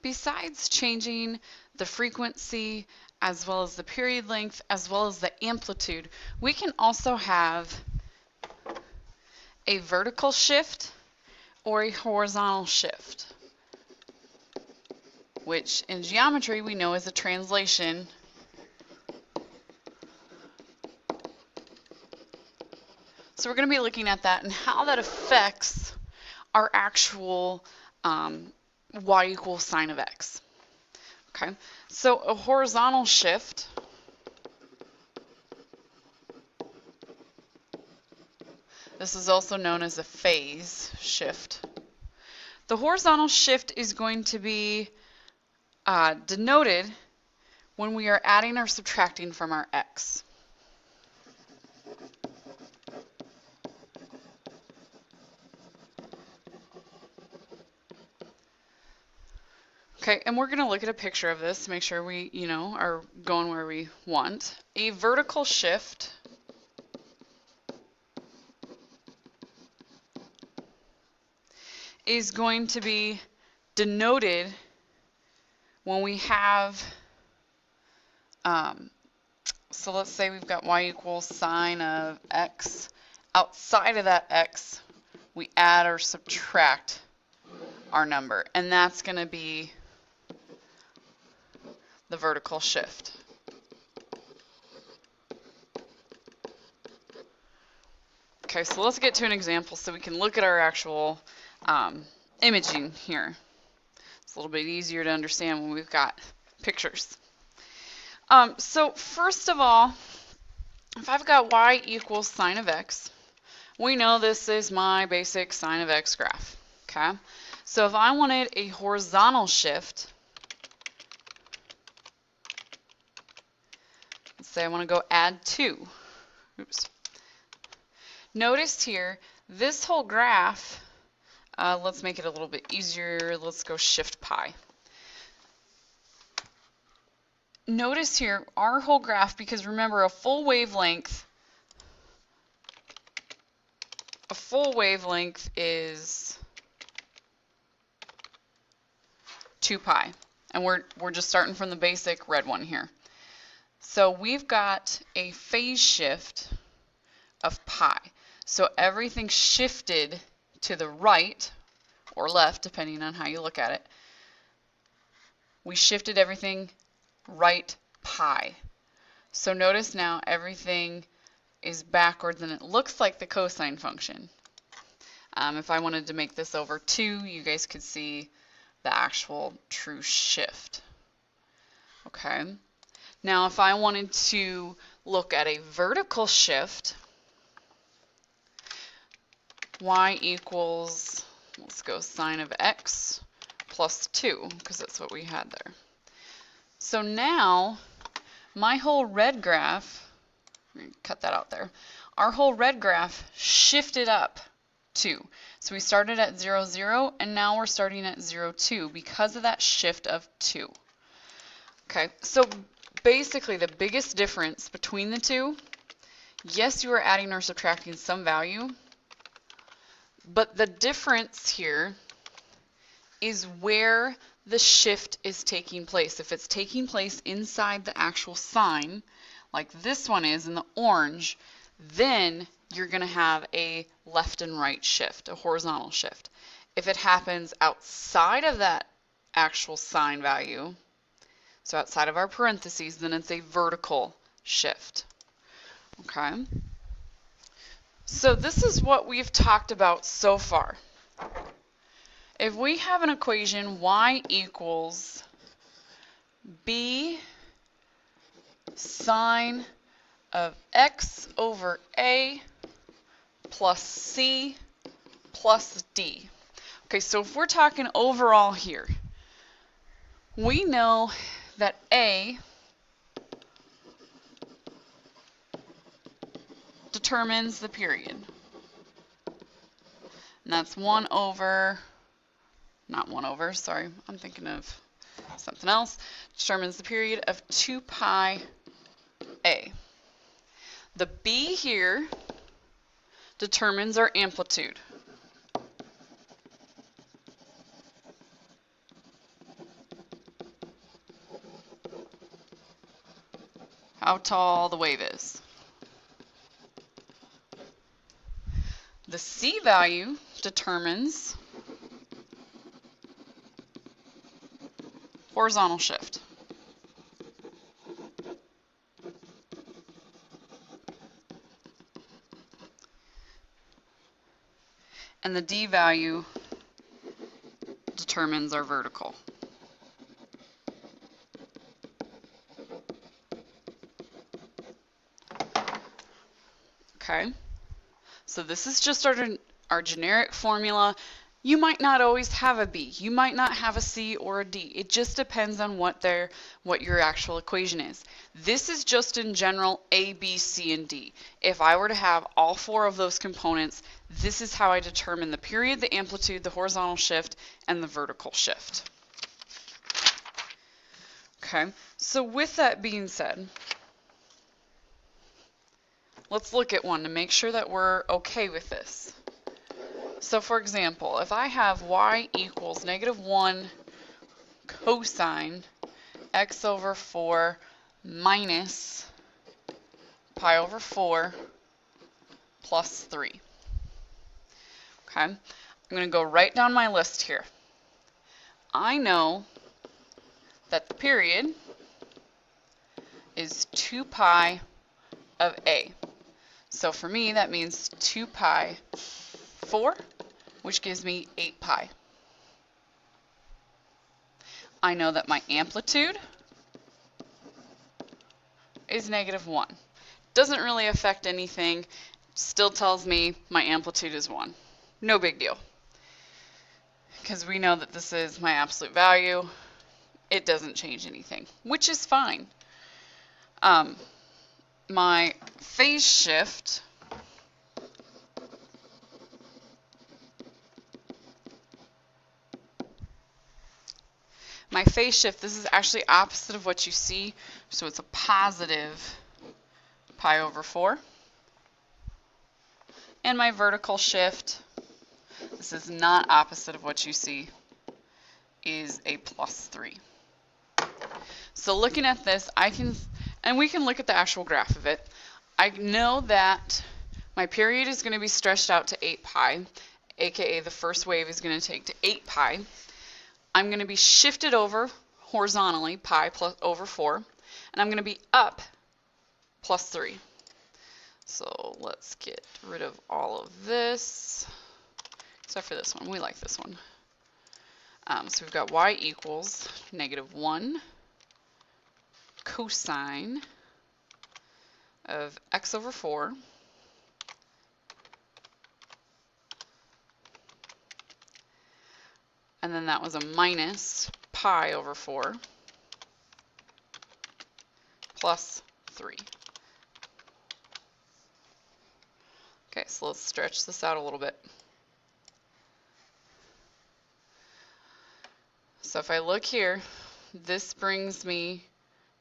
besides changing the frequency as well as the period length as well as the amplitude, we can also have a vertical shift or a horizontal shift, which in geometry we know is a translation So we're going to be looking at that and how that affects our actual y equals sine of x. Okay, so a horizontal shift this is also known as a phase shift. The horizontal shift is going to be denoted when we are adding or subtracting from our x. Okay, and we're going to look at a picture of this to make sure we, are going where we want. A vertical shift is going to be denoted when we have, so let's say we've got y equals sine of x. Outside of that x, we add or subtract our number, and that's going to be the vertical shift. Okay, so let's get to an example so we can look at our actual imaging here. It's a little bit easier to understand when we've got pictures. So first of all, if I've got y equals sine of x, we know this is my basic sine of x graph. Okay, so if I wanted a horizontal shift, let's say I want to go add 2. Oops. Notice here, this whole graph, let's make it a little bit easier. Let's go shift pi. Notice here, our whole graph, because remember a full wavelength is 2 pi. And we're just starting from the basic red one here. So we've got a phase shift of pi. So everything shifted to the right or left, depending on how you look at it. We shifted everything right pi. So notice now everything is backwards and it looks like the cosine function. If I wanted to make this over 2, you guys could see the actual true shift. Okay. Now if I wanted to look at a vertical shift, y equals, let's go sine of x plus 2, because that's what we had there. So now my whole red graph, cut that out there, our whole red graph shifted up 2. So we started at 0, 0, and now we're starting at 0, 2 because of that shift of 2. Okay, so basically the biggest difference between the two, yes, you are adding or subtracting some value, but the difference here is where the shift is taking place. If it's taking place inside the actual sign, like this one is in the orange, then you're going to have a left and right shift, a horizontal shift. If it happens outside of that actual sign value, so outside of our parentheses, then it's a vertical shift. Okay. So this is what we've talked about so far. If we have an equation y equals b sine of x over a plus c plus d. Okay, so if we're talking overall here, we know that a determines the period. And that's 1 over, not 1 over, sorry, I'm thinking of something else, determines the period of 2 pi a. The b here determines our amplitude. how tall the wave is. The C value determines horizontal shift. And the D value determines our vertical. Okay, so this is just our generic formula. You might not always have a B. You might not have a C or a D. It just depends on what your actual equation is. This is just in general A, B, C, and D. If I were to have all four of those components, this is how I determine the period, the amplitude, the horizontal shift, and the vertical shift. Okay, so with that being said, let's look at one to make sure that we're okay with this. So for example, if I have y equals -1 cosine x over 4 minus pi over 4 plus 3. Okay, I'm going to go right down my list here. I know that the period is 2 pi of a. So for me, that means 2 pi 4, which gives me 8 pi. I know that my amplitude is -1. Doesn't really affect anything. Still tells me my amplitude is 1. No big deal. Because we know that this is my absolute value. It doesn't change anything, which is fine. My phase shift this is actually opposite of what you see, so it's a positive pi over 4. And my vertical shift, this is not opposite of what you see, is a plus 3. So looking at this, and we can look at the actual graph of it. I know that my period is going to be stretched out to 8 pi, aka the first wave is going to take to 8 pi. I'm going to be shifted over horizontally, pi over 4, and I'm going to be up plus 3. So let's get rid of all of this, except for this one. We like this one. So we've got y equals -1 cosine of x over 4 and then that was a minus pi over 4 plus 3. Okay, so let's stretch this out a little bit. So if I look here, this brings me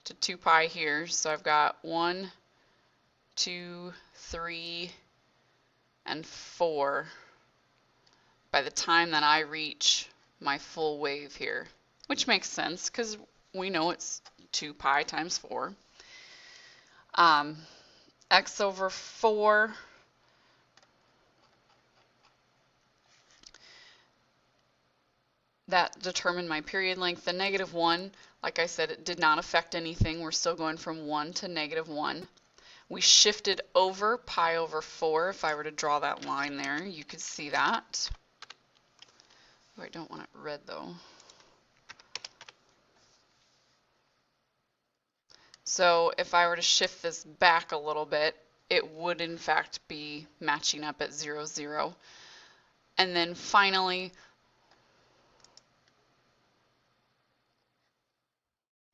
to 2 pi here. So I've got 1, 2, 3, and 4 by the time that I reach my full wave here, which makes sense because we know it's 2 pi times 4. X over 4 that determined my period length. The -1, like I said, it did not affect anything. We're still going from 1 to -1. We shifted over pi over 4. If I were to draw that line there, you could see that. Oh, I don't want it red though. So if I were to shift this back a little bit, it would in fact be matching up at 0, 0. And then finally,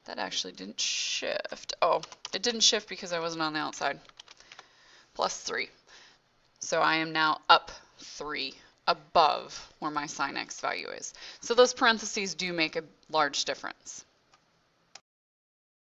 that actually didn't shift. Oh, it didn't shift because I wasn't on the outside. Plus 3. So I am now up 3 above where my sin x value is. So those parentheses do make a large difference.